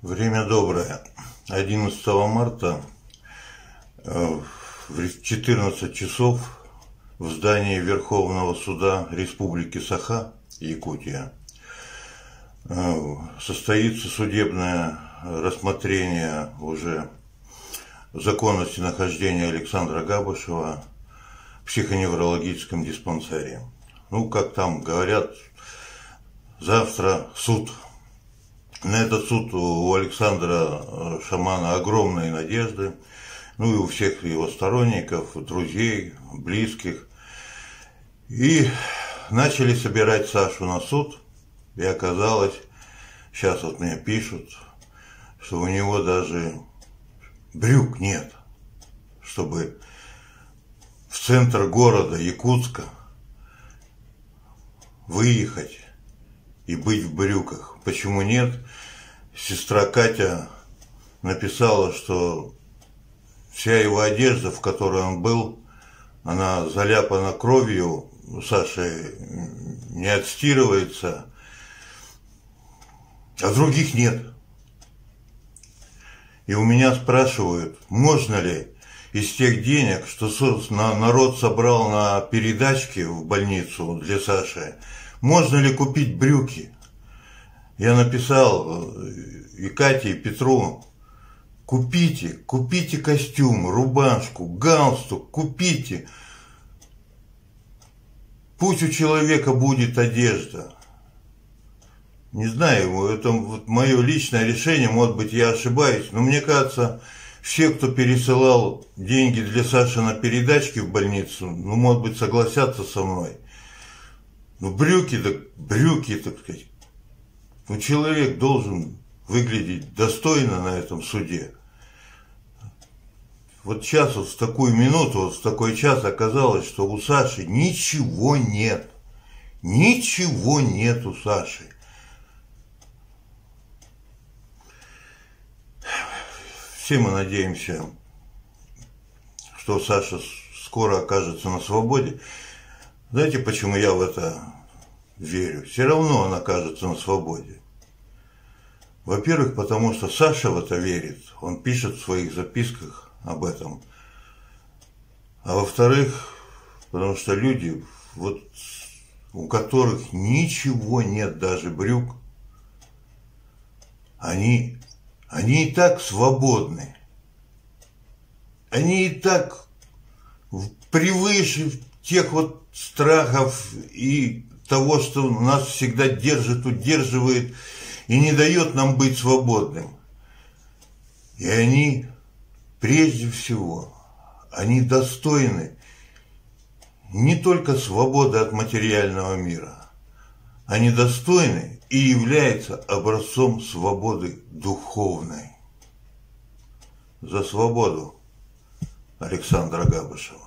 Время доброе. 11 марта в 14 часов в здании Верховного суда Республики Саха, Якутия, состоится судебное рассмотрение уже законности нахождения Александра Габышева в психоневрологическом диспансере. Ну, как там говорят, завтра суд. На этот суд у Александра Шамана огромные надежды, ну и у всех его сторонников, друзей, близких. И начали собирать Сашу на суд, и оказалось, сейчас вот мне пишут, что у него даже брюк нет, чтобы в центр города Якутска выехать и быть в брюках. Почему нет? Сестра Катя написала, что вся его одежда, в которой он был, она заляпана кровью, Саши не отстирывается, а других нет. И у меня спрашивают, можно ли из тех денег, что народ собрал на передачки в больницу для Саши, можно ли купить брюки? Я написал и Кате, и Петру: купите костюм, рубашку, галстук, купите. Пусть у человека будет одежда. Не знаю, это вот мое личное решение, может быть, я ошибаюсь, но мне кажется, все, кто пересылал деньги для Саши на передачки в больницу, ну, может быть, согласятся со мной. Ну, брюки, так сказать. Ну, человек должен выглядеть достойно на этом суде. Вот сейчас, вот в такую минуту, вот в такой час оказалось, что у Саши ничего нет. Ничего нет у Саши. Все мы надеемся, что Саша скоро окажется на свободе. Знаете, почему я в это верю? Все равно он окажется на свободе. Во-первых, потому что Саша в это верит. Он пишет в своих записках об этом. А во-вторых, потому что люди, вот, у которых ничего нет, даже брюк, они и так свободны. Они и так превыше тех вот страхов и того, что нас всегда держит, удерживает и не дает нам быть свободным. И они, прежде всего, они достойны не только свободы от материального мира, они достойны и являются образцом свободы духовной. За свободу Александра Габышева.